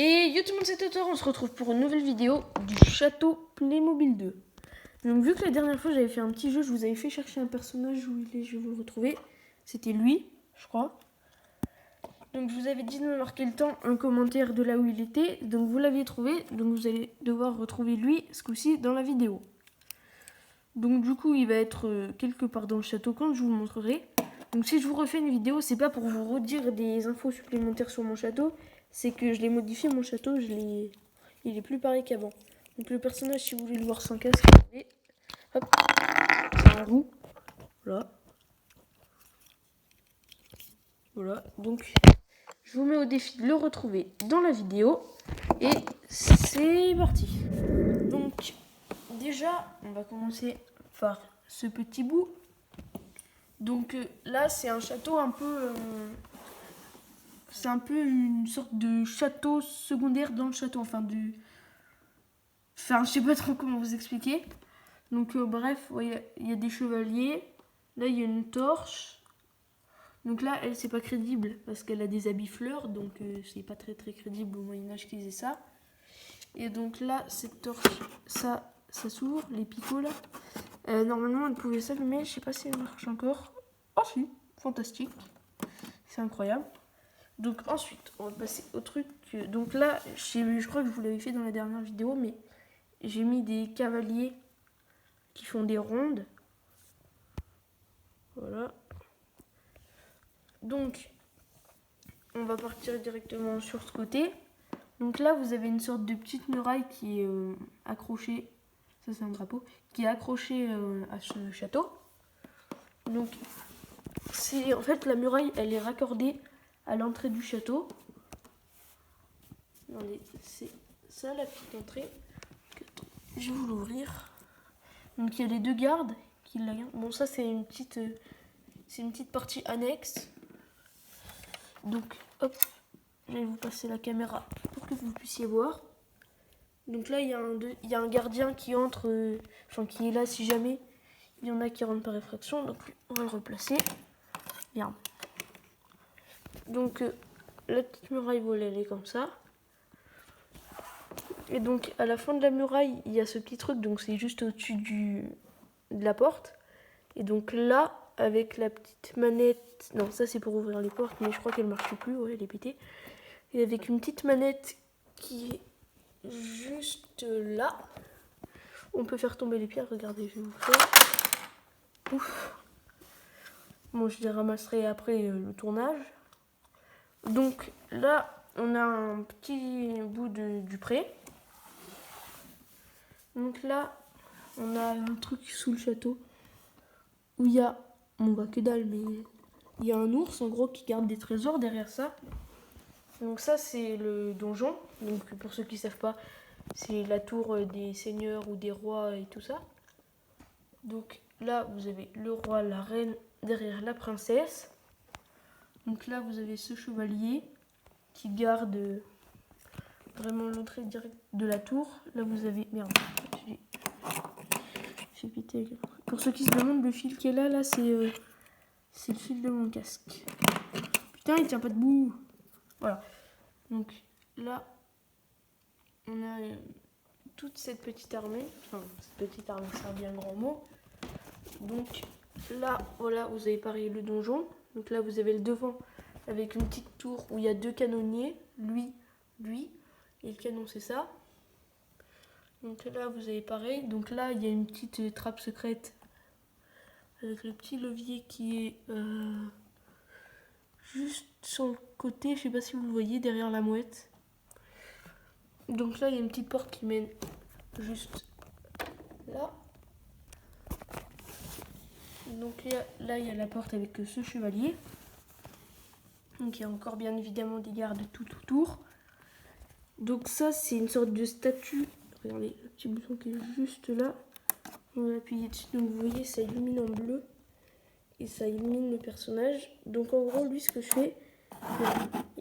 Et yo tout le monde, c'est Totor, on se retrouve pour une nouvelle vidéo du château Playmobil 2. Donc vu que la dernière fois j'avais fait un petit jeu, je vous avais fait chercher un personnage, où il est, je vais vous le retrouver. C'était lui, je crois. Donc je vous avais dit de me marquer le temps, un commentaire de là où il était. Donc vous l'aviez trouvé, donc vous allez devoir retrouver lui ce coup-ci dans la vidéo. Donc du coup il va être quelque part dans le château quand je vous le montrerai. Donc si je vous refais une vidéo, c'est pas pour vous redire des infos supplémentaires sur mon château, c'est que je l'ai modifié mon château, il est plus pareil qu'avant. Donc le personnage, si vous voulez le voir sans casque, hop, c'est un roux, voilà. Voilà, donc je vous mets au défi de le retrouver dans la vidéo et c'est parti. Donc déjà, on va commencer par ce petit bout. Donc là, c'est un château un peu... c'est un peu une sorte de château secondaire dans le château. Enfin, je sais pas trop comment vous expliquer. Donc bref, il y a des chevaliers. Là, il y a une torche. Donc là, elle, c'est pas crédible parce qu'elle a des habits fleurs. Donc c'est pas très très crédible au Moyen-Âge qu'ils aient ça. Et donc là, cette torche, ça s'ouvre, les picots là. Normalement, elle pouvait s'allumer. Je sais pas si elle marche encore. Oh si, fantastique. C'est incroyable. Donc ensuite, on va passer au truc. Donc là, je crois que je vous l'avais fait dans la dernière vidéo, mais j'ai mis des cavaliers qui font des rondes. Voilà. Donc, on va partir directement sur ce côté. Donc là, vous avez une sorte de petite muraille qui est accrochée. Ça, c'est un drapeau. Qui est accroché à ce château. Donc, en fait, la muraille, elle est raccordée à l'entrée du château. Attendez, c'est ça la petite entrée. Je vais vous l'ouvrir. Donc il y a les deux gardes qui la gardent. Bon, ça c'est une petite partie annexe. Donc hop, je vais vous passer la caméra pour que vous puissiez voir. Donc là il y a un gardien qui entre, qui est là si jamais il y en a qui rentrent par effraction. Donc on va le replacer. Bien. Donc la petite muraille volée, elle est comme ça. Et donc à la fin de la muraille, il y a ce petit truc, donc c'est juste au-dessus de la porte. Et donc là, avec la petite manette, non ça c'est pour ouvrir les portes, mais je crois qu'elle marche plus, ouais elle est pétée. Et avec une petite manette qui est juste là, on peut faire tomber les pierres, regardez, je vais vous faire. Ouf. Bon, je les ramasserai après le tournage. Donc là, on a un petit bout du pré. Donc là, on a un truc sous le château où il y a, on voit que dalle, mais il y a un ours en gros qui garde des trésors derrière ça. Donc ça, c'est le donjon. Donc pour ceux qui ne savent pas, c'est la tour des seigneurs ou des rois et tout ça. Donc là, vous avez le roi, la reine, derrière la princesse. Donc là, vous avez ce chevalier qui garde vraiment l'entrée directe de la tour. Là, vous avez... Merde, j'ai pété. Pour ceux qui se demandent, le fil qui est là, c'est le fil de mon casque. Putain, il tient pas debout. Voilà. Donc là, on a toute cette petite armée. Enfin, cette petite armée, c'est un bien grand mot. Donc là, voilà, vous avez pareil le donjon. Donc là, vous avez le devant avec une petite tour où il y a deux canonniers. Lui. Et le canon, c'est ça. Donc là, vous avez pareil. Donc là, il y a une petite trappe secrète avec le petit levier qui est juste sur le côté. Je sais pas si vous le voyez, derrière la mouette. Donc là, il y a une petite porte qui mène juste là. Donc là, il y a la porte avec ce chevalier. Donc il y a encore bien évidemment des gardes tout autour. Donc ça, c'est une sorte de statue. Regardez, le petit bouton qui est juste là. On va appuyer dessus. Donc vous voyez, ça illumine en bleu. Et ça illumine le personnage. Donc en gros, lui, ce que je fais...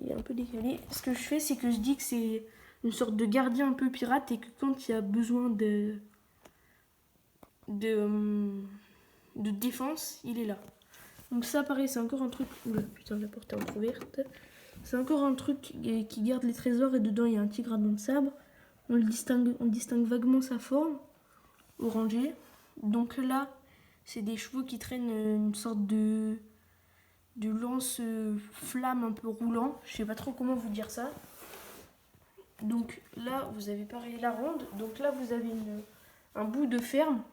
Il est un peu décalé. Ce que je fais, c'est que je dis que c'est une sorte de gardien un peu pirate. Et que quand il y a besoin de défense, il est là. Donc ça, pareil, c'est encore un truc... Oula, putain, la porte est entrouverte. C'est encore un truc qui garde les trésors et dedans il y a un petit gradon de sabre. On distingue vaguement sa forme, orangée. Donc là, c'est des chevaux qui traînent une sorte de lance-flamme un peu roulant. Je sais pas trop comment vous dire ça. Donc là, vous avez pareil la ronde. Donc là, vous avez un bout de ferme.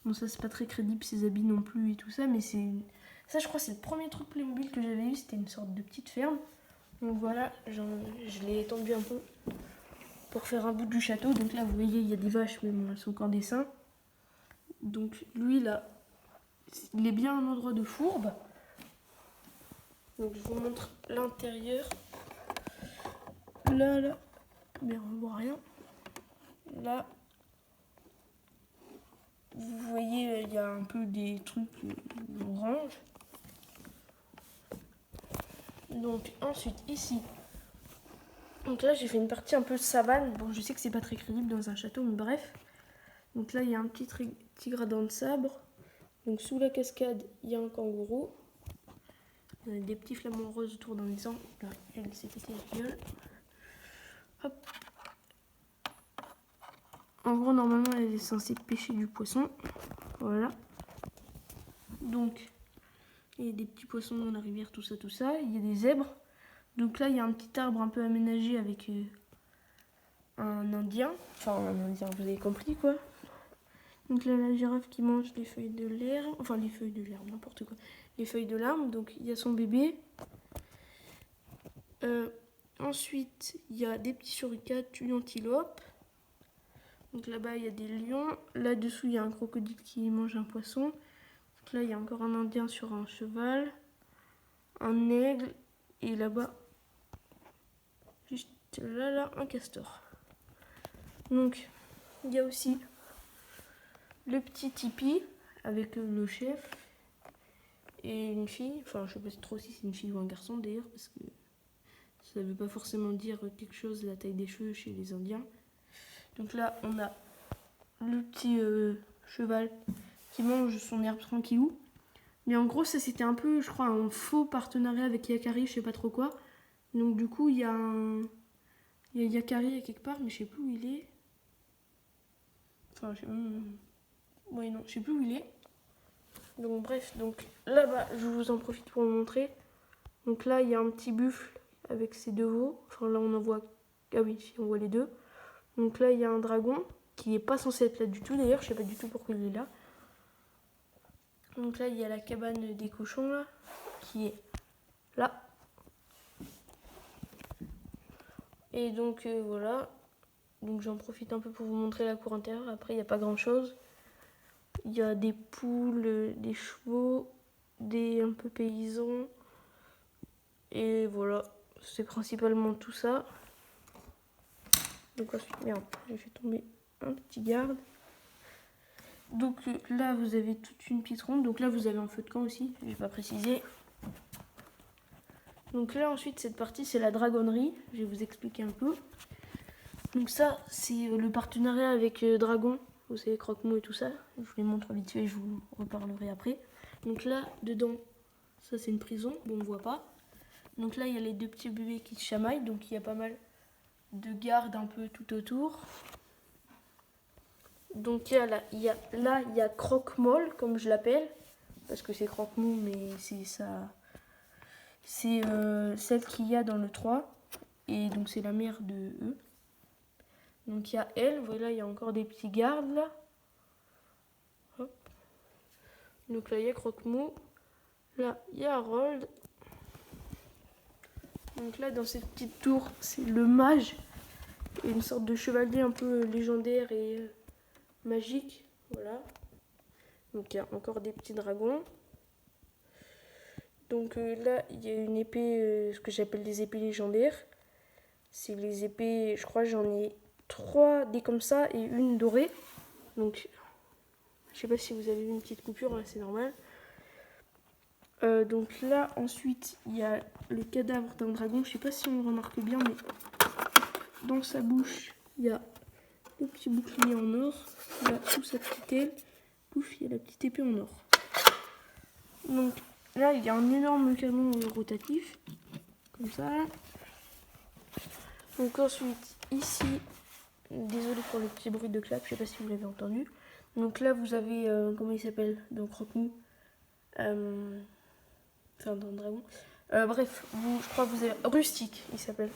Bon, ça, c'est pas très crédible, ces habits non plus et tout ça, mais c'est... Ça, je crois, c'est le premier truc Playmobil que j'avais eu. C'était une sorte de petite ferme. Donc voilà, je l'ai étendu un peu pour faire un bout du château. Donc là, vous voyez, il y a des vaches, mais bon, elles sont qu'en dessin. Donc lui, là, il est bien à un endroit de fourbe. Donc je vous montre l'intérieur. Là, mais on ne voit rien. Là, vous voyez, il y a un peu des trucs orange. Donc ensuite, ici. Donc là, j'ai fait une partie un peu savane. Bon, je sais que c'est pas très crédible dans un château, mais bref. Donc là, il y a un petit gradin de sabre. Donc sous la cascade, il y a un kangourou. Il y a des petits flamants roses autour d'un maison. Là, elle s'est pété la gueule. Hop. En gros, normalement, elle est censée pêcher du poisson. Voilà. Donc, il y a des petits poissons dans la rivière, tout ça, tout ça. Il y a des zèbres. Donc là, il y a un petit arbre un peu aménagé avec un indien. Enfin, un indien, vous avez compris, quoi. Donc là, la girafe qui mange les feuilles de l'herbe. Enfin, les feuilles de l'herbe, n'importe quoi. Les feuilles de l'arbre. Donc, il y a son bébé. Ensuite, il y a des petits suricates, une antilope. Donc là-bas, il y a des lions. Là-dessous, il y a un crocodile qui mange un poisson. Donc là, il y a encore un indien sur un cheval. Un aigle. Et là-bas, juste là, un castor. Donc, il y a aussi le petit tipi avec le chef et une fille. Enfin, je sais pas trop si c'est une fille ou un garçon d'ailleurs, parce que ça ne veut pas forcément dire quelque chose, la taille des cheveux chez les Indiens. Donc là, on a le petit cheval qui mange son herbe tranquillou. Mais en gros, ça c'était un peu, je crois, un faux partenariat avec Yakari, je sais pas trop quoi. Donc du coup, il y a Yakari quelque part, mais je sais plus où il est. Enfin, ouais, non, je sais plus où il est. Donc bref, donc là-bas, je vous en profite pour vous montrer. Donc là, il y a un petit buffle avec ses deux veaux. Enfin là, on en voit... Ah oui, si, on voit les deux. Donc là, il y a un dragon qui n'est pas censé être là du tout. D'ailleurs, je sais pas du tout pourquoi il est là. Donc là, il y a la cabane des cochons, là, qui est là. Et donc, voilà. Donc j'en profite un peu pour vous montrer la cour intérieure. Après, il n'y a pas grand-chose. Il y a des poules, des chevaux, des un peu paysans. Et voilà, c'est principalement tout ça. Donc ensuite, merde, j'ai fait tomber un petit garde. Donc là, vous avez toute une petite ronde. Donc là, vous avez un feu de camp aussi, je n'ai pas précisé. Donc là, ensuite, cette partie, c'est la dragonnerie. Je vais vous expliquer un peu. Donc ça, c'est le partenariat avec Dragon. Vous savez, Croque-Mou et tout ça. Je vous les montre vite fait, je vous reparlerai après. Donc là, dedans, ça c'est une prison. Bon, on voit pas. Donc là, il y a les deux petits bébés qui se chamaillent. Donc il y a pas mal de gardes un peu tout autour. Donc il y a Croque-Molle, comme je l'appelle. Parce que c'est Croque-Mou, mais c'est ça. C'est celle qu'il y a dans le 3. Et donc c'est la mère de eux. Donc il y a elle, voilà, il y a encore des petits gardes là. Hop. Donc là il y a Croque-Mou. Là il y a Harold. Donc là dans cette petite tour, c'est le mage. Une sorte de chevalier un peu légendaire et magique. Voilà. Donc il y a encore des petits dragons. Donc là il y a une épée, ce que j'appelle des épées légendaires. C'est les épées, je crois j'en ai 3 des comme ça et une dorée. Donc je sais pas si vous avez vu une petite coupure, là c'est normal. Donc là ensuite il y a le cadavre d'un dragon. Je sais pas si on remarque bien, mais dans sa bouche il y a le petit bouclier en or. Là sous sa petite aile, pouf, il y a la petite épée en or. Donc là il y a un énorme canon rotatif, comme ça. Donc ensuite, ici, désolé pour le petit bruit de clap, je sais pas si vous l'avez entendu. Donc là, vous avez, comment il s'appelle? Donc Croque-Mou. Enfin, dans le dragon. Bref, je crois que vous avez... Rustique, il s'appelle.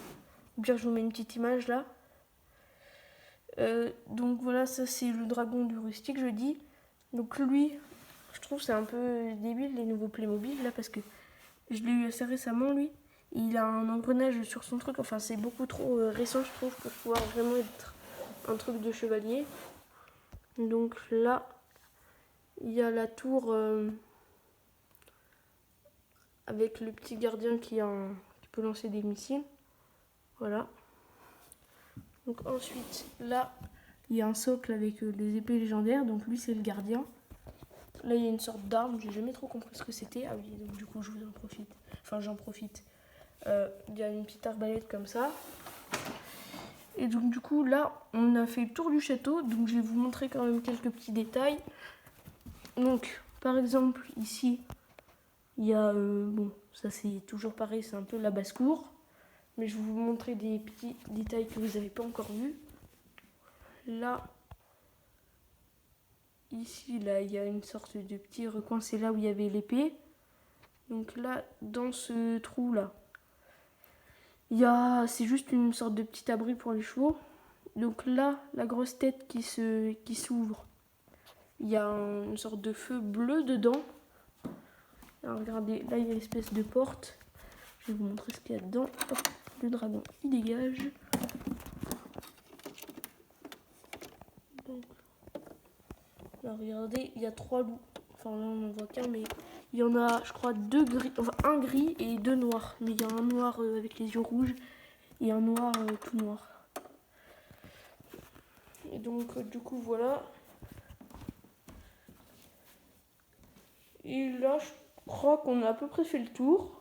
Ou bien je vous mets une petite image là. Donc voilà, ça c'est le dragon du Rustique, je dis. Donc lui, je trouve c'est un peu débile les nouveaux Playmobil là, parce que je l'ai eu assez récemment lui. Il a un engrenage sur son truc, enfin c'est beaucoup trop récent je trouve pour pouvoir vraiment être un truc de chevalier. Donc là, il y a la tour avec le petit gardien qui peut lancer des missiles. Voilà. Donc ensuite, là, il y a un socle avec les épées légendaires. Donc lui, c'est le gardien. Là, il y a une sorte d'arme. J'ai jamais trop compris ce que c'était. Ah oui, donc du coup, je vous en profite. Enfin, j'en profite. Il y a une petite arbalète comme ça. Et donc du coup, là, on a fait le tour du château. Donc je vais vous montrer quand même quelques petits détails. Donc, par exemple, ici, il y a... bon, ça c'est toujours pareil, c'est un peu la basse-cour. Mais je vais vous montrer des petits détails que vous n'avez pas encore vus. Là, ici, là, il y a une sorte de petit recoin, c'est là où il y avait l'épée. Donc là, dans ce trou-là, c'est juste une sorte de petit abri pour les chevaux. Donc là, la grosse tête qui s'ouvre, il y a une sorte de feu bleu dedans. Alors, regardez, là, il y a une espèce de porte. Je vais vous montrer ce qu'il y a dedans. Hop, le dragon, il dégage. Donc, là, regardez, il y a 3 loups. Enfin, là, on n'en voit qu'un, mais il y en a, je crois, 2 gris, enfin, un gris et 2 noirs. Mais il y a un noir avec les yeux rouges et un noir tout noir. Et donc, du coup, voilà. Et là, je crois qu'on a à peu près fait le tour.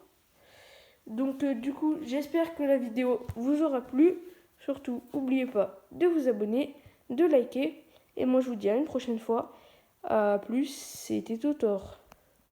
Donc, du coup, j'espère que la vidéo vous aura plu. Surtout, n'oubliez pas de vous abonner, de liker. Et moi, je vous dis à une prochaine fois. A plus, c'était Totor.